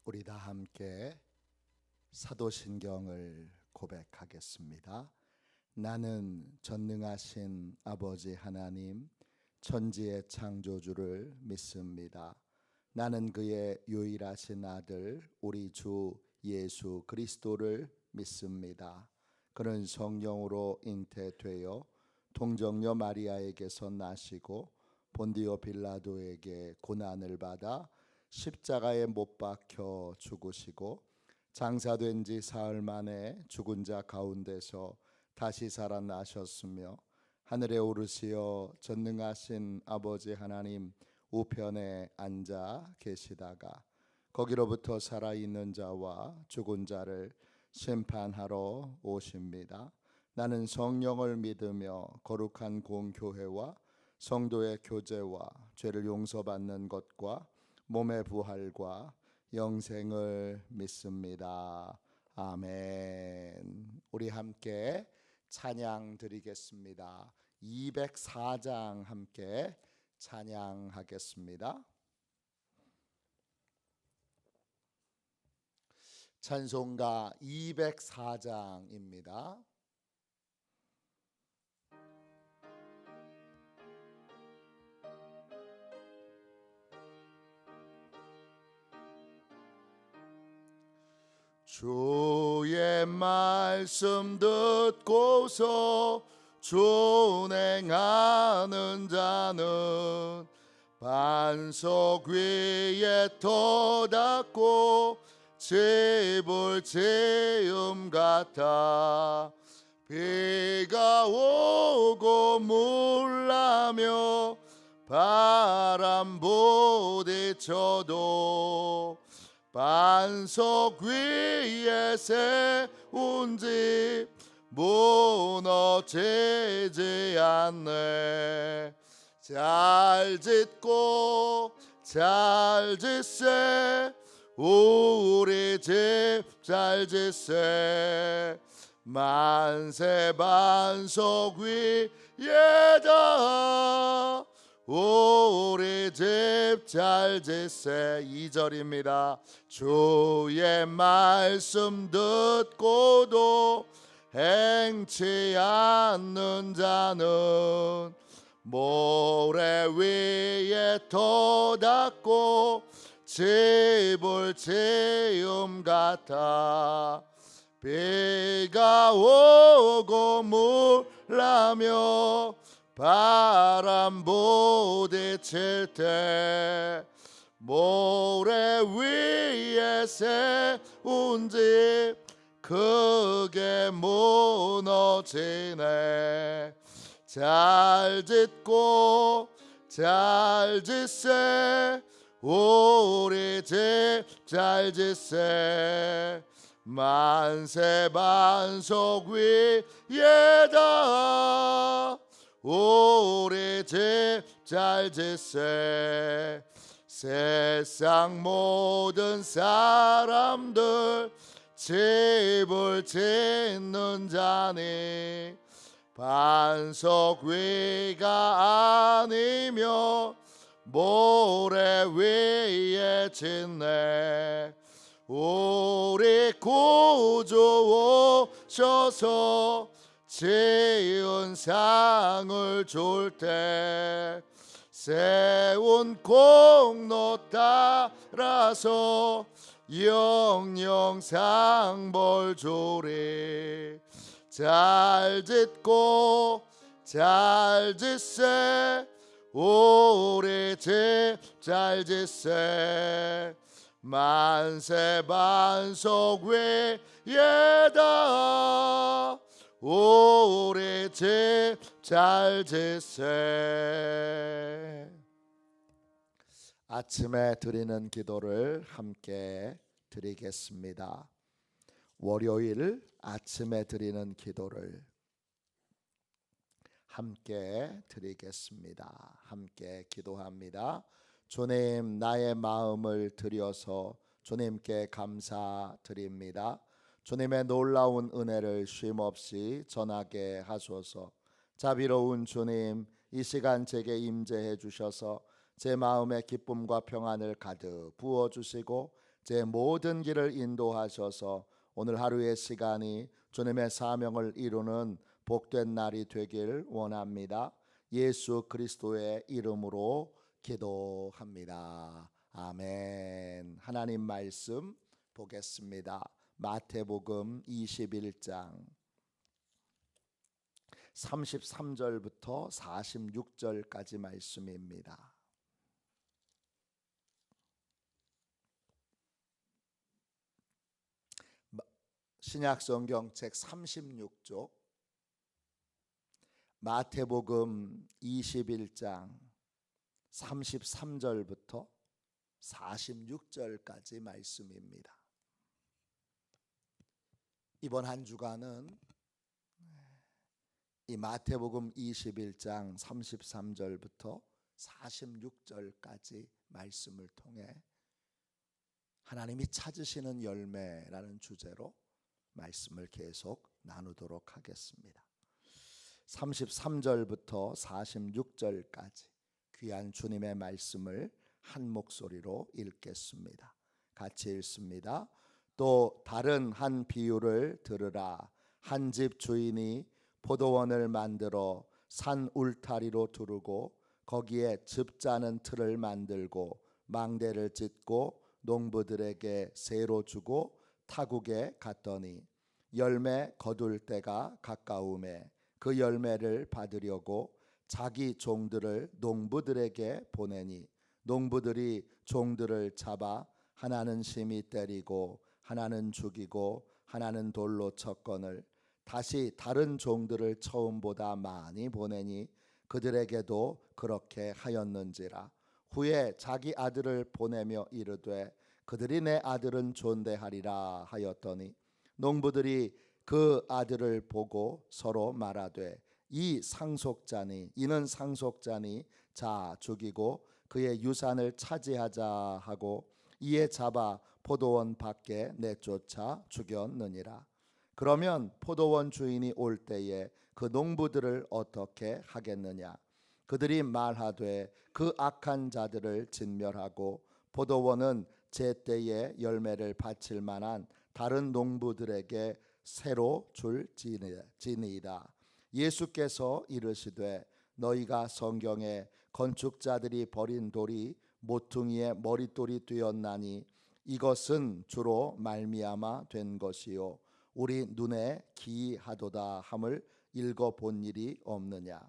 우리 다 함께 사도신경을 고백하겠습니다. 나는 전능하신 아버지 하나님, 천지의 창조주를 믿습니다. 나는 그의 유일하신 아들 우리 주 예수 그리스도를 믿습니다. 그는 성령으로 잉태되어 동정녀 마리아에게서 나시고 본디오 빌라도에게 고난을 받아 십자가에 못 박혀 죽으시고 장사된 지 사흘 만에 죽은 자 가운데서 다시 살아나셨으며 하늘에 오르시어 전능하신 아버지 하나님 우편에 앉아 계시다가 거기로부터 살아있는 자와 죽은 자를 심판하러 오십니다. 나는 성령을 믿으며 거룩한 공교회와 성도의 교제와 죄를 용서받는 것과 몸의 부활과 영생을 믿습니다. 아멘. 우리 함께 찬양 드리겠습니다. 204장 함께 찬양하겠습니다. 찬송가 204장입니다. 주의 말씀 듣고서 준행하는 자는 반석 위에 터닫고 집을 지음 같아 비가 오고 물나며 바람 부딪혀도 반석 위에 세운 집 무너지지 않네. 잘 짓고 잘 짓세 우리 집 잘 짓세 만세 반석 위에다 우리 집 잘 짓세. 2절입니다. 주의 말씀 듣고도 행치 않는 자는 모래 위에 터닫고 집을 지음 같아 비가 오고 물나며 바람 부딪힐 때 모래 위에 세운 집 크게 무너지네. 잘 짓고 잘 짓세 우리 집 잘 짓세 만세 반석 위에다 우리 집 잘 짓세. 세상 모든 사람들 집을 짓는 자니 반석 위가 아니며 모래 위에 짓네. 우리 구주 오셔서 지은 상을 줄 때 세운 공로 따라서 영영 상벌 주리. 잘 짓고 잘 짓세 우리 집 잘 짓세 만세 반석 위에다 우리 집 잘 짓세. 아침에 드리는 기도를 함께 드리겠습니다. 월요일 아침에 드리는 기도를 함께 드리겠습니다. 함께 기도합니다. 주님, 나의 마음을 드려서 주님께 감사드립니다. 주님의 놀라운 은혜를 쉼없이 전하게 하소서. 자비로운 주님, 이 시간 제게 임재해 주셔서 제 마음의 기쁨과 평안을 가득 부어주시고 제 모든 길을 인도하셔서 오늘 하루의 시간이 주님의 사명을 이루는 복된 날이 되길 원합니다. 예수 그리스도의 이름으로 기도합니다. 아멘. 하나님 말씀 보겠습니다. 마태복음 21장 33절부터 46절까지 말씀입니다. 신약성경 책 36쪽 마태복음 21장 33절부터 46절까지 말씀입니다. 이번 한 주간은 이 마태복음 21장 33절부터 46절까지 말씀을 통해 하나님이 찾으시는 열매라는 주제로 말씀을 계속 나누도록 하겠습니다. 33절부터 46절까지 귀한 주님의 말씀을 한 목소리로 읽겠습니다. 같이 읽습니다. 또 다른 한 비유를 들으라. 한 집 주인이 포도원을 만들어 산 울타리로 두르고 거기에 즙 짜는 틀을 만들고 망대를 짓고 농부들에게 세로 주고 타국에 갔더니 열매 거둘 때가 가까우매 그 열매를 받으려고 자기 종들을 농부들에게 보내니 농부들이 종들을 잡아 하나는 심히 때리고 하나는 죽이고 하나는 돌로 쳤거늘 다시 다른 종들을 처음보다 많이 보내니 그들에게도 그렇게 하였는지라. 후에 자기 아들을 보내며 이르되 그들이 내 아들은 존대하리라 하였더니 농부들이 그 아들을 보고 서로 말하되 이는 상속자니 자 죽이고 그의 유산을 차지하자 하고 이에 잡아 포도원 밖에 내쫓아 죽였느니라. 그러면 포도원 주인이 올 때에 그 농부들을 어떻게 하겠느냐? 그들이 말하되 그 악한 자들을 진멸하고 포도원은 제때에 열매를 바칠 만한 다른 농부들에게 새로 줄지니이다. 예수께서 이르시되 너희가 성경에 건축자들이 버린 돌이 모퉁이의 머릿돌이 되었나니 이것은 주로 말미암아 된 것이요 우리 눈에 기이하도다 함을 읽어본 일이 없느냐.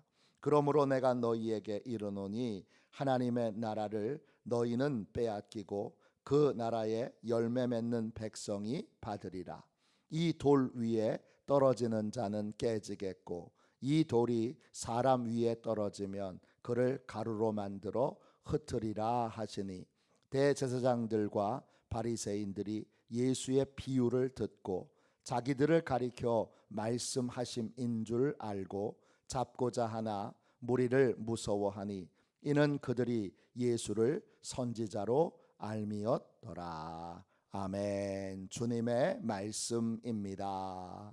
그러므로 내가 너희에게 이르노니 하나님의 나라를 너희는 빼앗기고 그 나라에 열매 맺는 백성이 받으리라. 이 돌 위에 떨어지는 자는 깨지겠고 이 돌이 사람 위에 떨어지면 그를 가루로 만들어 흩으리라 하시니 대제사장들과 바리새인들이 예수의 비유를 듣고 자기들을 가리켜 말씀하심인 줄 알고 잡고자 하나 무리를 무서워하니 이는 그들이 예수를 선지자로 알미었더라. 아멘. 주님의 말씀입니다.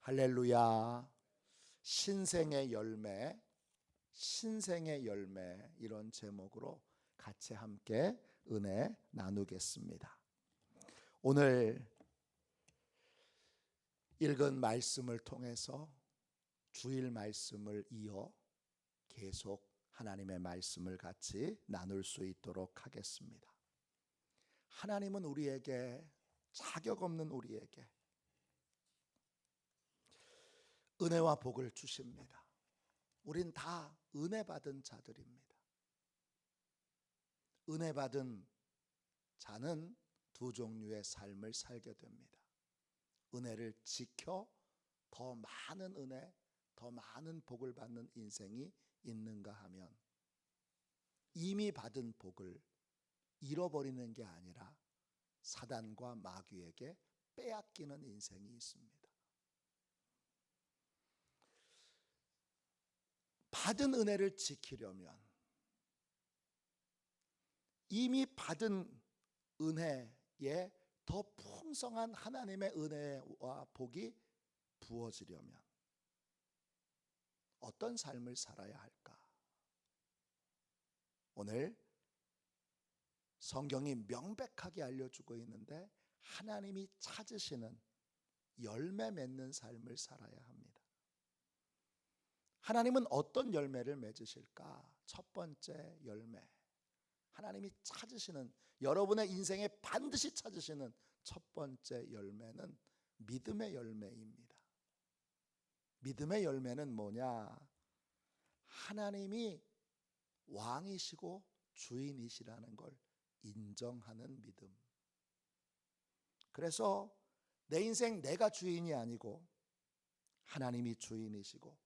할렐루야. 신생의 열매, 신생의 열매 이런 제목으로 같이 함께 은혜 나누겠습니다. 오늘 읽은 말씀을 통해서 주일 말씀을 이어 계속 하나님의 말씀을 같이 나눌 수 있도록 하겠습니다. 하나님은 우리에게 자격 없는 우리에게 은혜와 복을 주십니다. 우린 다 은혜 받은 자들입니다. 은혜 받은 자는 두 종류의 삶을 살게 됩니다. 은혜를 지켜 더 많은 은혜, 더 많은 복을 받는 인생이 있는가 하면 이미 받은 복을 잃어버리는 게 아니라 사단과 마귀에게 빼앗기는 인생이 있습니다. 받은 은혜를 지키려면 이미 받은 은혜에 더 풍성한 하나님의 은혜와 복이 부어지려면 어떤 삶을 살아야 할까? 오늘 성경이 명백하게 알려주고 있는데 하나님이 찾으시는 열매 맺는 삶을 살아야 합니다. 하나님은 어떤 열매를 맺으실까? 첫 번째 열매, 하나님이 찾으시는, 여러분의 인생에 반드시 찾으시는 첫 번째 열매는 믿음의 열매입니다. 믿음의 열매는 뭐냐? 하나님이 왕이시고 주인이시라는 걸 인정하는 믿음. 그래서 내 인생 내가 주인이 아니고 하나님이 주인이시고,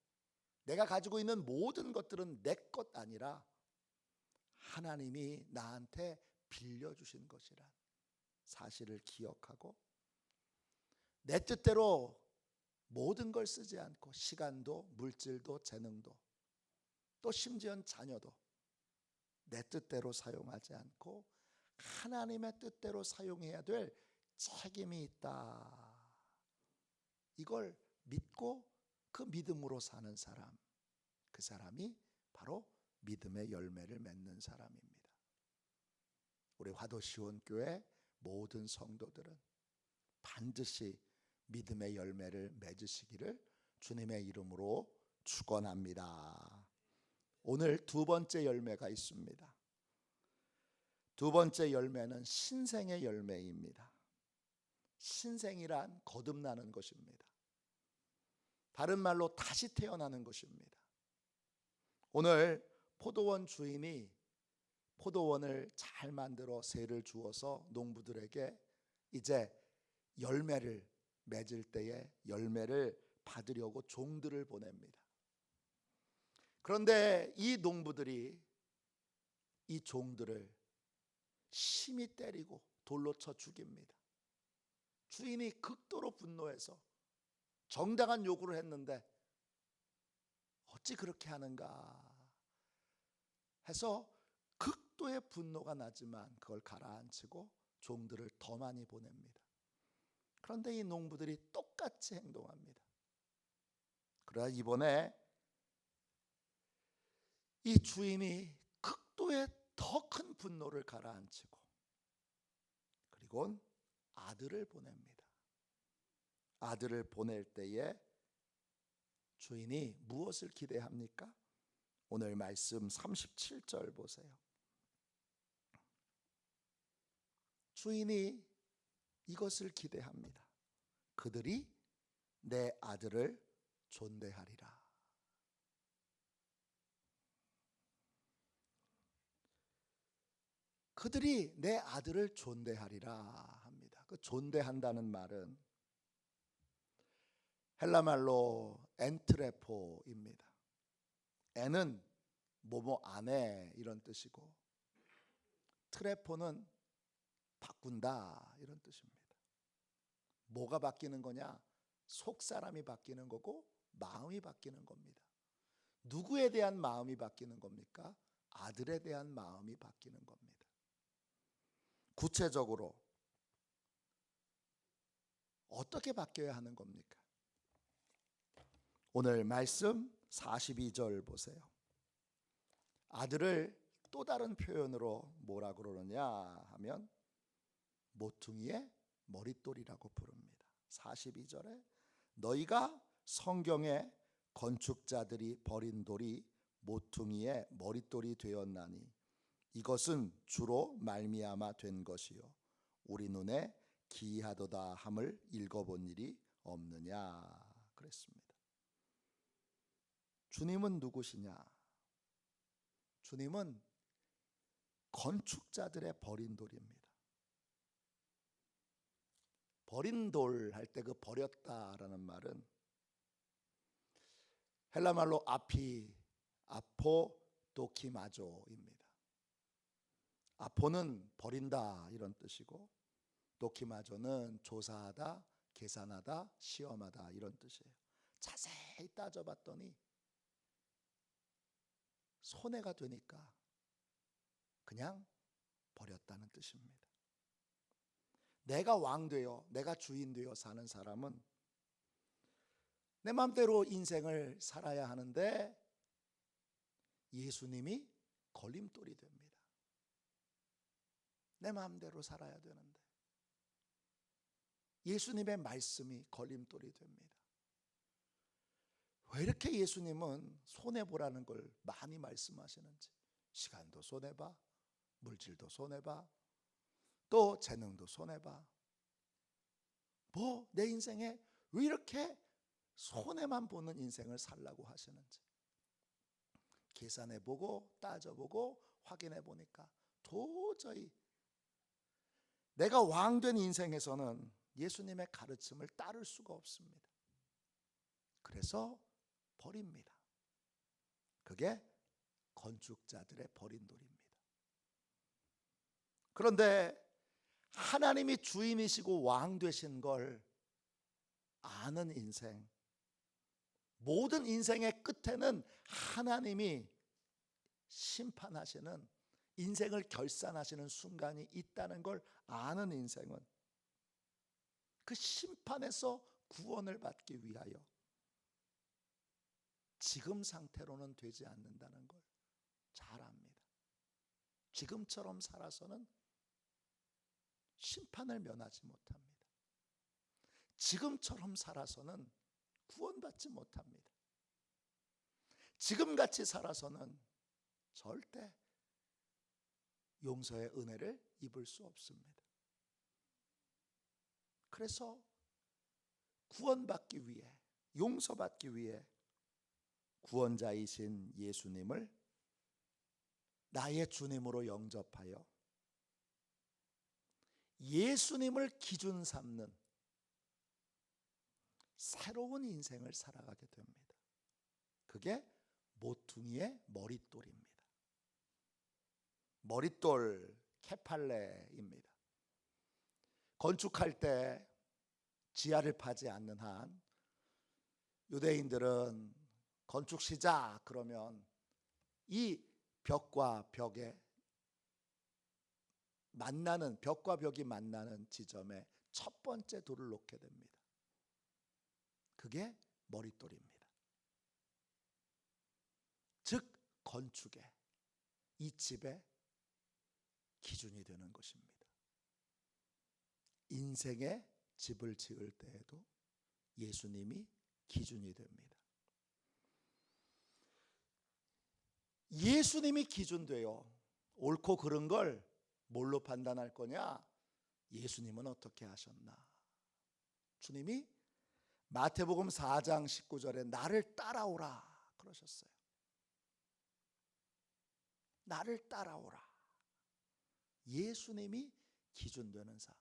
내가 가지고 있는 모든 것들은 내 것 아니라 하나님이 나한테 빌려주신 것이란 사실을 기억하고, 내 뜻대로 모든 걸 쓰지 않고 시간도 물질도 재능도 또 심지어는 자녀도 내 뜻대로 사용하지 않고 하나님의 뜻대로 사용해야 될 책임이 있다. 이걸 믿고 그 믿음으로 사는 사람, 그 사람이 바로 믿음의 열매를 맺는 사람입니다. 우리 화도시온교회 모든 성도들은 반드시 믿음의 열매를 맺으시기를 주님의 이름으로 축원합니다. 오늘 두 번째 열매가 있습니다. 두 번째 열매는 신생의 열매입니다. 신생이란 거듭나는 것입니다. 다른 말로 다시 태어나는 것입니다. 오늘 포도원 주인이 포도원을 잘 만들어 새를 주어서 농부들에게 이제 열매를 맺을 때에 열매를 받으려고 종들을 보냅니다. 그런데 이 농부들이 이 종들을 심히 때리고 돌로 쳐 죽입니다. 주인이 극도로 분노해서 정당한 요구를 했는데 어찌 그렇게 하는가 해서 극도의 분노가 나지만 그걸 가라앉히고 종들을 더 많이 보냅니다. 그런데 이 농부들이 똑같이 행동합니다. 그러나 이번에 이 주인이 극도의 더 큰 분노를 가라앉히고 그리고 아들을 보냅니다. 아들을 보낼 때에 주인이 무엇을 기대합니까? 오늘 말씀 37절 보세요. 주인이 이것을 기대합니다. 그들이 내 아들을 존대하리라. 그들이 내 아들을 존대하리라 합니다. 그 존대한다는 말은 헬라 말로 엔트레포입니다. 엔은 뭐뭐 안에 이런 뜻이고, 트레포는 바꾼다 이런 뜻입니다. 뭐가 바뀌는 거냐? 속 사람이 바뀌는 거고 마음이 바뀌는 겁니다. 누구에 대한 마음이 바뀌는 겁니까? 아들에 대한 마음이 바뀌는 겁니다. 구체적으로 어떻게 바뀌어야 하는 겁니까? 오늘 말씀 42절 보세요. 아들을 또 다른 표현으로 뭐라 그러느냐 하면 모퉁이의 머릿돌이라고 부릅니다. 42절에 너희가 성경에 건축자들이 버린 돌이 모퉁이의 머릿돌이 되었나니 이것은 주로 말미암아 된 것이요 우리 눈에 기이하도다 함을 읽어본 일이 없느냐 그랬습니다. 주님은 누구시냐? 주님은 건축자들의 버린 돌입니다. 버린 돌 할 때 그 버렸다라는 말은 헬라 말로 아포도키마조입니다. 아포는 버린다 이런 뜻이고 도키마조는 조사하다, 계산하다, 시험하다 이런 뜻이에요. 자세히 따져봤더니 손해가 되니까 그냥 버렸다는 뜻입니다. 내가 왕 되어 내가 주인 되어 사는 사람은 내 마음대로 인생을 살아야 하는데 예수님이 걸림돌이 됩니다. 내 마음대로 살아야 되는데 예수님의 말씀이 걸림돌이 됩니다. 왜 이렇게 예수님은 손해보라는 걸 많이 말씀하시는지. 시간도 손해봐, 물질도 손해봐, 또 재능도 손해봐. 뭐 내 인생에 왜 이렇게 손해만 보는 인생을 살라고 하시는지 계산해보고 따져보고 확인해보니까 도저히 내가 왕된 인생에서는 예수님의 가르침을 따를 수가 없습니다. 그래서 버립니다. 그게 건축자들의 버린 돌입니다. 그런데 하나님이 주인이시고 왕 되신 걸 아는 인생, 모든 인생의 끝에는 하나님이 심판하시는, 인생을 결산하시는 순간이 있다는 걸 아는 인생은 그 심판에서 구원을 받기 위하여 지금 상태로는 되지 않는다는 걸 잘 압니다. 지금처럼 살아서는 심판을 면하지 못합니다. 지금처럼 살아서는 구원받지 못합니다. 지금같이 살아서는 절대 용서의 은혜를 입을 수 없습니다. 그래서 구원받기 위해, 용서받기 위해 구원자이신 예수님을 나의 주님으로 영접하여 예수님을 기준 삼는 새로운 인생을 살아가게 됩니다. 그게 모퉁이의 머릿돌입니다. 머릿돌 케팔레입니다. 건축할 때 지하를 파지 않는 한 유대인들은 건축 시작 그러면 이 벽과 벽이 만나는 지점에 첫 번째 돌을 놓게 됩니다. 그게 머릿돌입니다. 즉 건축의, 이 집의 기준이 되는 것입니다. 인생의 집을 지을 때에도 예수님이 기준이 됩니다. 예수님이 기준되어 옳고 그른 걸 뭘로 판단할 거냐? 예수님은 어떻게 하셨나? 주님이 마태복음 4장 19절에 나를 따라오라 그러셨어요. 나를 따라오라. 예수님이 기준되는 삶.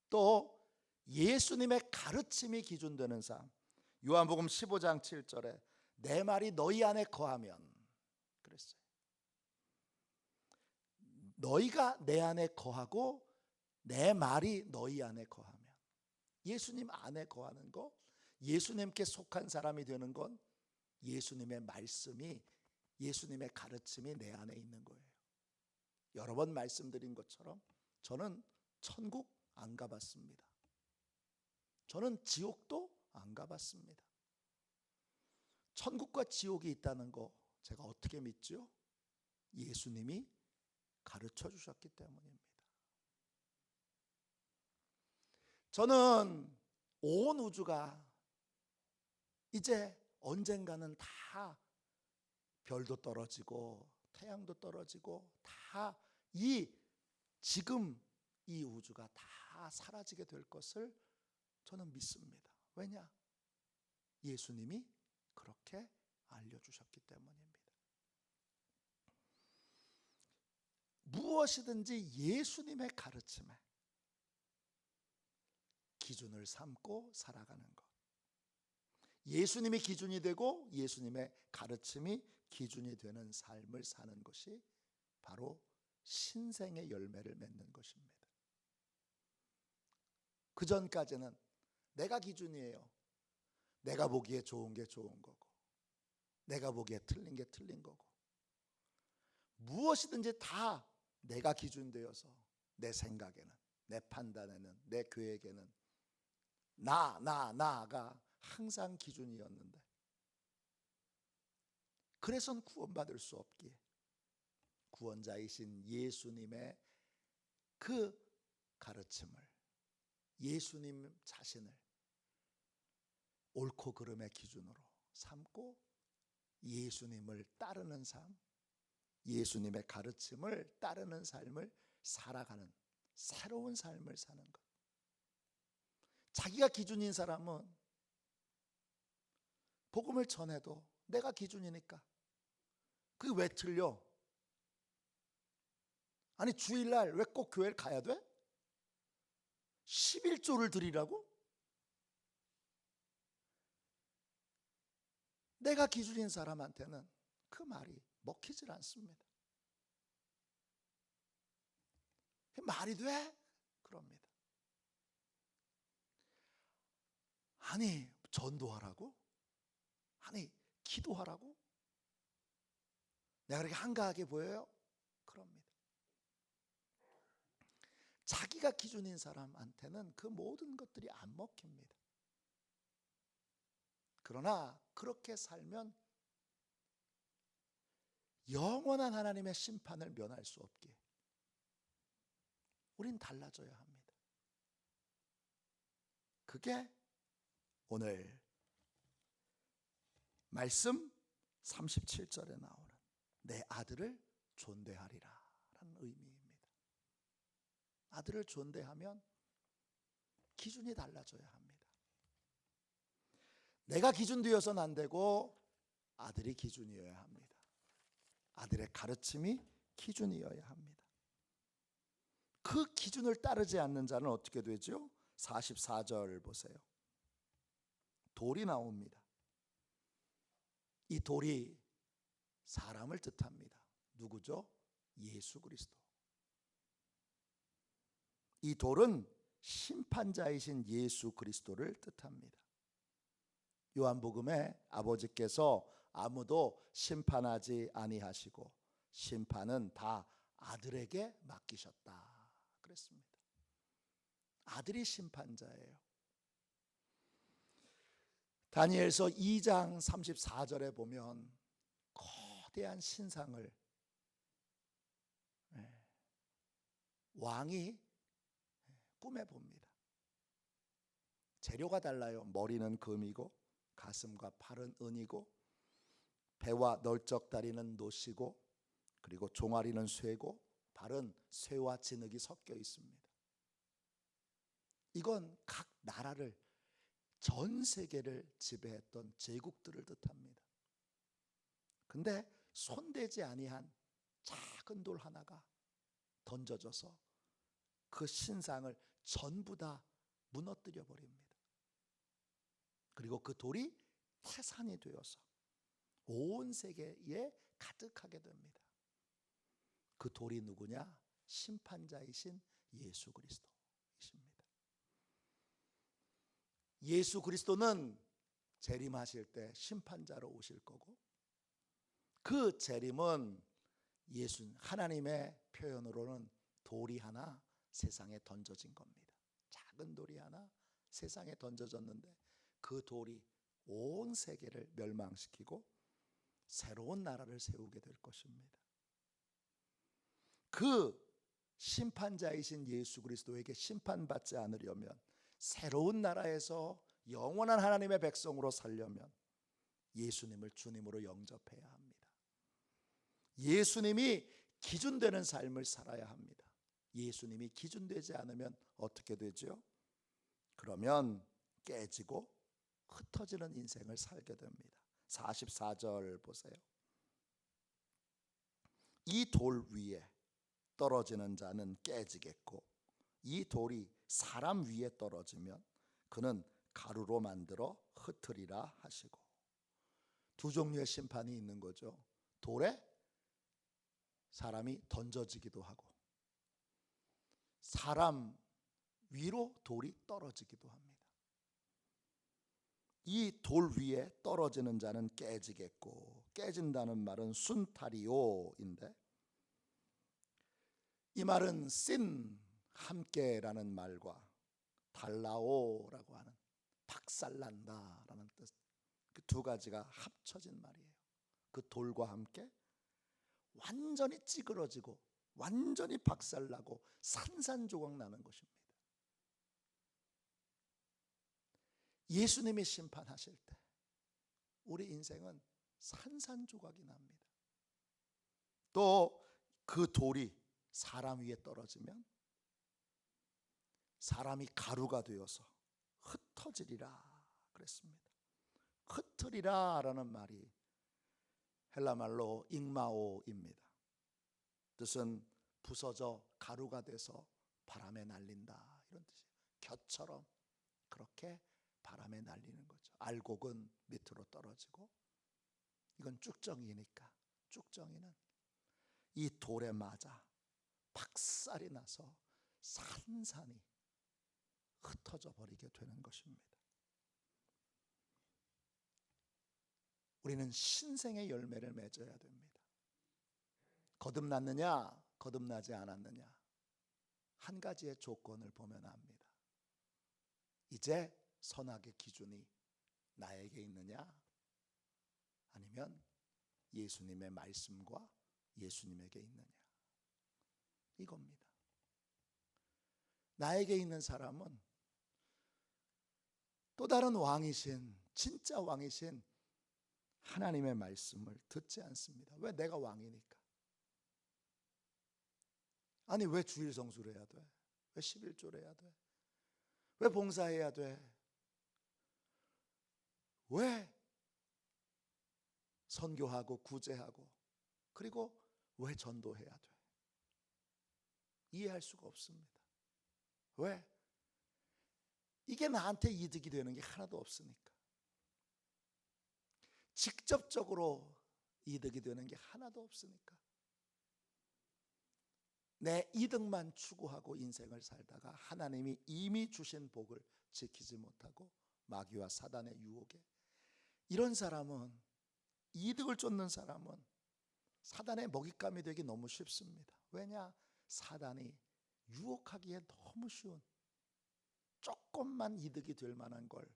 또 예수님의 가르침이 기준되는 삶. 요한복음 15장 7절에 내 말이 너희 안에 거하면 그랬어요. 너희가 내 안에 거하고 내 말이 너희 안에 거하면, 예수님 안에 거하는 거, 예수님께 속한 사람이 되는 건 예수님의 말씀이, 예수님의 가르침이 내 안에 있는 거예요. 여러 번 말씀드린 것처럼 저는 천국 안 가봤습니다. 저는 지옥도 안 가봤습니다. 천국과 지옥이 있다는 거 제가 어떻게 믿죠? 예수님이 가르쳐 주셨기 때문입니다. 저는 온 우주가 이제 언젠가는 다 별도 떨어지고 태양도 떨어지고 다 지금 이 우주가 다 사라지게 될 것을 저는 믿습니다. 왜냐? 예수님이 그렇게 알려주셨기 때문입니다. 무엇이든지 예수님의 가르침에 기준을 삼고 살아가는 것, 예수님이 기준이 되고 예수님의 가르침이 기준이 되는 삶을 사는 것이 바로 신생의 열매를 맺는 것입니다. 그 전까지는 내가 기준이에요. 내가 보기에 좋은 게 좋은 거고 내가 보기에 틀린 게 틀린 거고, 무엇이든지 다 내가 기준되어서 내 생각에는, 내 판단에는, 내 계획에는 나가 항상 기준이었는데, 그래서는 구원받을 수 없기에 구원자이신 예수님의 그 가르침을, 예수님 자신을 옳고 그름의 기준으로 삼고 예수님을 따르는 삶, 예수님의 가르침을 따르는 삶을 살아가는 새로운 삶을 사는 것. 자기가 기준인 사람은 복음을 전해도 내가 기준이니까 그게 왜 틀려? 아니 주일날 왜 꼭 교회를 가야 돼? 11조를 드리라고? 내가 기준인 사람한테는 그 말이 먹히질 않습니다. 말이 돼? 그럽니다. 아니 전도하라고? 아니 기도하라고? 내가 그렇게 한가하게 보여요? 그럽니다. 자기가 기준인 사람한테는 그 모든 것들이 안 먹힙니다. 그러나 그렇게 살면 영원한 하나님의 심판을 면할 수 없게 우린 달라져야 합니다. 그게 오늘 말씀 37절에 나오는 내 아들을 존대하리라 라는 의미입니다. 아들을 존대하면 기준이 달라져야 합니다. 내가 기준 되어서는 안 되고 아들이 기준이어야 합니다. 아들의 가르침이 기준이어야 합니다. 그 기준을 따르지 않는 자는 어떻게 되죠? 44절 보세요. 돌이 나옵니다. 이 돌이 사람을 뜻합니다. 누구죠? 예수 그리스도. 이 돌은 심판자이신 예수 그리스도를 뜻합니다. 요한복음에 아버지께서 아무도 심판하지 아니하시고 심판은 다 아들에게 맡기셨다 그랬습니다. 아들이 심판자예요. 다니엘서 2장 34절에 보면 거대한 신상을 왕이 꿈에 봅니다. 재료가 달라요. 머리는 금이고 가슴과 팔은 은이고 배와 널쩍다리는 노시고 그리고 종아리는 쇠고 발은 쇠와 진흙이 섞여 있습니다. 이건 각 나라를 전 세계를 지배했던 제국들을 뜻합니다. 근데 손대지 아니한 작은 돌 하나가 던져져서 그 신상을 전부 다 무너뜨려 버립니다. 그리고 그 돌이 태산이 되어서 온 세계에 가득하게 됩니다. 그 돌이 누구냐? 심판자이신 예수 그리스도이십니다. 예수 그리스도는 재림하실 때 심판자로 오실 거고 그 재림은 예수 하나님의 표현으로는 돌이 하나 세상에 던져진 겁니다. 작은 돌이 하나 세상에 던져졌는데 그 돌이 온 세계를 멸망시키고 새로운 나라를 세우게 될 것입니다. 그 심판자이신 예수 그리스도에게 심판받지 않으려면 새로운 나라에서 영원한 하나님의 백성으로 살려면 예수님을 주님으로 영접해야 합니다. 예수님이 기준되는 삶을 살아야 합니다. 예수님이 기준되지 않으면 어떻게 되죠? 그러면 깨지고 흩어지는 인생을 살게 됩니다. 44절 보세요. 이 돌 위에 떨어지는 자는 깨지겠고 이 돌이 사람 위에 떨어지면 그는 가루로 만들어 흩으리라 하시고 두 종류의 심판이 있는 거죠. 돌에 사람이 던져지기도 하고 사람 위로 돌이 떨어지기도 합니다. 이 돌 위에 떨어지는 자는 깨지겠고 깨진다는 말은 순타리오인데 이 말은 씬 함께라는 말과 달라오라고 하는 박살난다라는 뜻 그 두 가지가 합쳐진 말이에요. 그 돌과 함께 완전히 찌그러지고 완전히 박살나고 산산조각 나는 것입니다. 예수님이 심판하실 때 우리 인생은 산산조각이 납니다. 또 그 돌이 사람 위에 떨어지면 사람이 가루가 되어서 흩어지리라 그랬습니다. 흩으리라 라는 말이 헬라말로 잉마오입니다. 뜻은 부서져 가루가 돼서 바람에 날린다 이런 뜻이에요. 곁처럼 그렇게 바람에 날리는 거죠. 알곡은 밑으로 떨어지고, 이건 쭉정이니까 쭉정이는 이 돌에 맞아 박살이 나서 산산이 흩어져 버리게 되는 것입니다. 우리는 신생의 열매를 맺어야 됩니다. 거듭났느냐 거듭나지 않았느냐 한 가지의 조건을 보면 압니다. 이제 선악의 기준이 나에게 있느냐, 아니면 예수님의 말씀과 예수님에게 있느냐, 이겁니다. 나에게 있는 사람은 또 다른 왕이신, 진짜 왕이신 하나님의 말씀을 듣지 않습니다. 왜? 내가 왕이니까. 아니, 왜 주일 성수를 해야 돼? 왜 11조를 해야 돼? 왜 봉사해야 돼? 왜 선교하고 구제하고, 그리고 왜 전도해야 돼? 이해할 수가 없습니다. 왜? 이게 나한테 이득이 되는 게 하나도 없으니까. 직접적으로 이득이 되는 게 하나도 없으니까. 내 이득만 추구하고 인생을 살다가 하나님이 이미 주신 복을 지키지 못하고 마귀와 사단의 유혹에, 이런 사람은, 이득을 쫓는 사람은 사단의 먹잇감이 되기 너무 쉽습니다. 왜냐? 사단이 유혹하기에 너무 쉬운, 조금만 이득이 될 만한 걸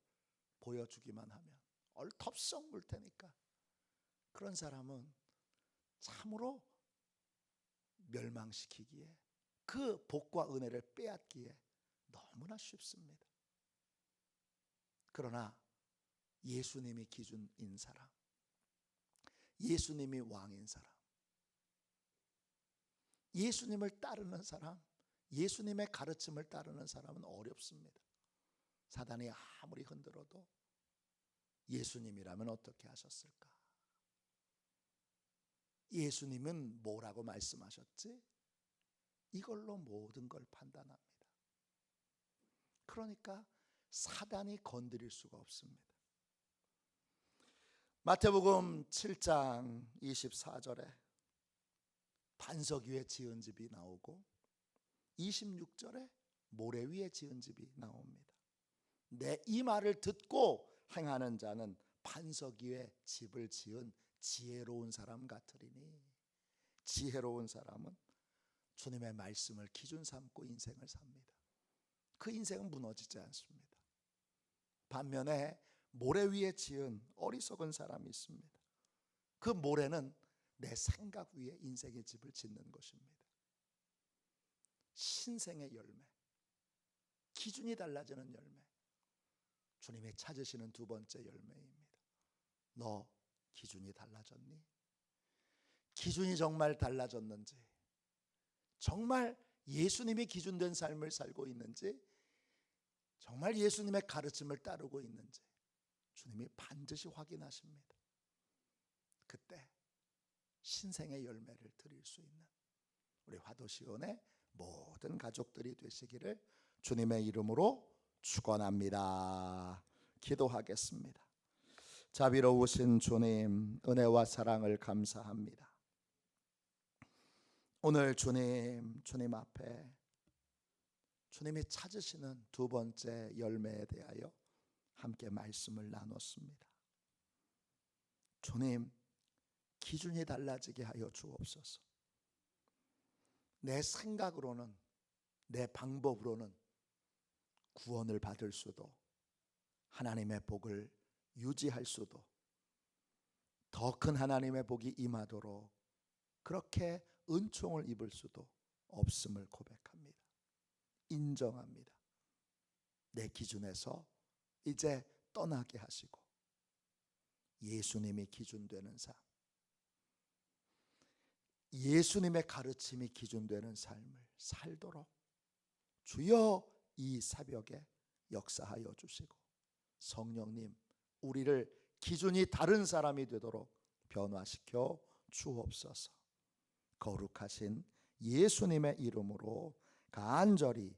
보여주기만 하면 얼텁썩 물 테니까, 그런 사람은 참으로 멸망시키기에, 그 복과 은혜를 빼앗기에 너무나 쉽습니다. 그러나 예수님이 기준인 사람, 예수님이 왕인 사람, 예수님을 따르는 사람, 예수님의 가르침을 따르는 사람은 어렵습니다. 사단이 아무리 흔들어도 예수님이라면 어떻게 하셨을까? 예수님은 뭐라고 말씀하셨지? 이걸로 모든 걸 판단합니다. 그러니까 사단이 건드릴 수가 없습니다. 마태복음 7장 24절에 반석 위에 지은 집이 나오고 26절에 모래 위에 지은 집이 나옵니다. 내 이 말을 듣고 행하는 자는 반석 위에 집을 지은 지혜로운 사람 같으리니, 지혜로운 사람은 주님의 말씀을 기준 삼고 인생을 삽니다. 그 인생은 무너지지 않습니다. 반면에 모래 위에 지은 어리석은 사람이 있습니다. 그 모래는 내 생각 위에 인생의 집을 짓는 것입니다. 신생의 열매, 기준이 달라지는 열매, 주님이 찾으시는 두 번째 열매입니다. 너 기준이 달라졌니? 기준이 정말 달라졌는지, 정말 예수님이 기준된 삶을 살고 있는지, 정말 예수님의 가르침을 따르고 있는지 주님이 반드시 확인하십니다. 그때 신생의 열매를 드릴 수 있는 우리 화도시온의 모든 가족들이 되시기를 주님의 이름으로 축원합니다. 기도하겠습니다. 자비로우신 주님, 은혜와 사랑을 감사합니다. 오늘 주님 앞에 주님이 찾으시는 두 번째 열매에 대하여 함께 말씀을 나눴습니다. 주님, 기준이 달라지게 하여 주옵소서. 내 생각으로는, 내 방법으로는 구원을 받을 수도, 하나님의 복을 유지할 수도, 더 큰 하나님의 복이 임하도록 그렇게 은총을 입을 수도 없음을 고백합니다. 인정합니다. 내 기준에서 이제 떠나게 하시고 예수님이 기준되는 삶, 예수님의 가르침이 기준되는 삶을 살도록 주여 이 새벽에 역사하여 주시고 성령님 우리를 기준이 다른 사람이 되도록 변화시켜 주옵소서. 거룩하신 예수님의 이름으로 간절히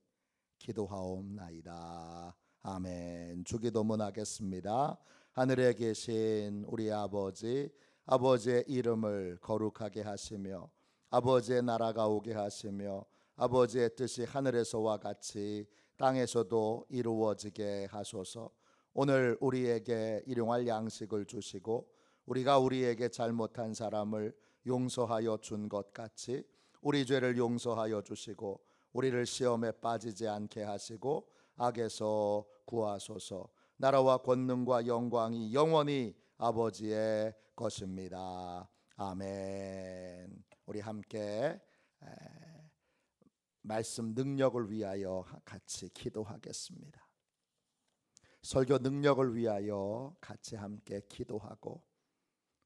기도하옵나이다. 아멘. 주기도문 하겠습니다. 하늘에 계신 우리 아버지, 아버지의 이름을 거룩하게 하시며 아버지의 나라가 오게 하시며 아버지의 뜻이 하늘에서와 같이 땅에서도 이루어지게 하소서. 오늘 우리에게 일용할 양식을 주시고 우리가 우리에게 잘못한 사람을 용서하여 준 것 같이 우리 죄를 용서하여 주시고 우리를 시험에 빠지지 않게 하시고 악에서 구하소서. 나라와 권능과 영광이 영원히 아버지의 것입니다. 아멘. 우리 함께 말씀 능력을 위하여 같이 기도하겠습니다. 설교 능력을 위하여 같이 함께 기도하고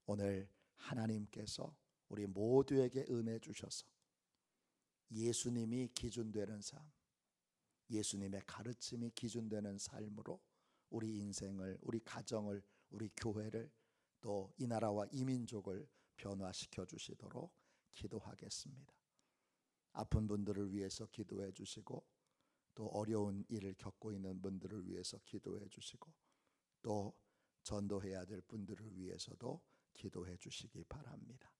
오늘 하나님께서 우리 모두에게 은혜 주셔서 예수님이 기준되는 삶, 예수님의 가르침이 기준되는 삶으로 우리 인생을, 우리 가정을, 우리 교회를 또 이 나라와 이 민족을 변화시켜 주시도록 기도하겠습니다. 아픈 분들을 위해서 기도해 주시고 또 어려운 일을 겪고 있는 분들을 위해서 기도해 주시고 또 전도해야 될 분들을 위해서도 기도해 주시기 바랍니다.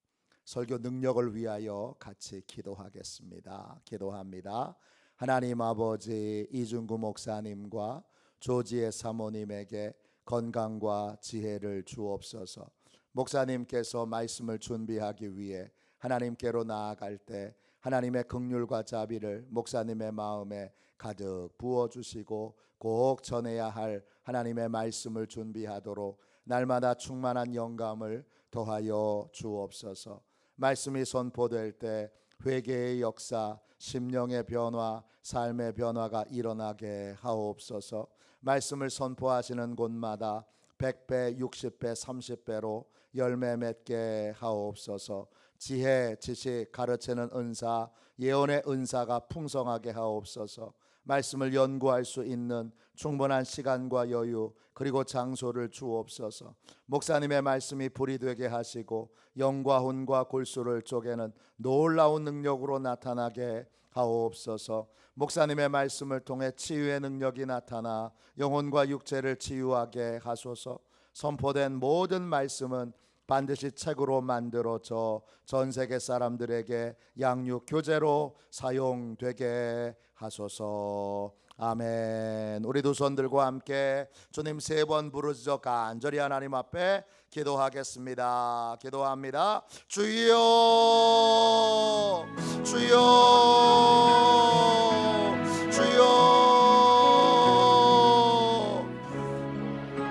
설교 능력을 위하여 같이 기도하겠습니다. 기도합니다. 하나님 아버지, 이중구 목사님과 조지혜 사모님에게 건강과 지혜를 주옵소서. 목사님께서 말씀을 준비하기 위해 하나님께로 나아갈 때 하나님의 긍휼과 자비를 목사님의 마음에 가득 부어주시고 꼭 전해야 할 하나님의 말씀을 준비하도록 날마다 충만한 영감을 더하여 주옵소서. 말씀이 선포될 때 회개의 역사, 심령의 변화, 삶의 변화가 일어나게 하옵소서. 말씀을 선포하시는 곳마다 100배, 60배, 30배로 열매 맺게 하옵소서. 지혜, 지식, 가르치는 은사, 예언의 은사가 풍성하게 하옵소서. 말씀을 연구할 수 있는 충분한 시간과 여유 그리고 장소를 주옵소서. 목사님의 말씀이 불이 되게 하시고 영과 혼과 골수를 쪼개는 놀라운 능력으로 나타나게 하옵소서. 목사님의 말씀을 통해 치유의 능력이 나타나 영혼과 육체를 치유하게 하소서. 선포된 모든 말씀은 반드시 책으로 만들어져 전 세계 사람들에게 양육 교재로 사용되게 하소서. 아멘. 우리 두 손 들고 함께 주님 3번 부르짖어 간절히 하나님 앞에 기도하겠습니다. 기도합니다. 주여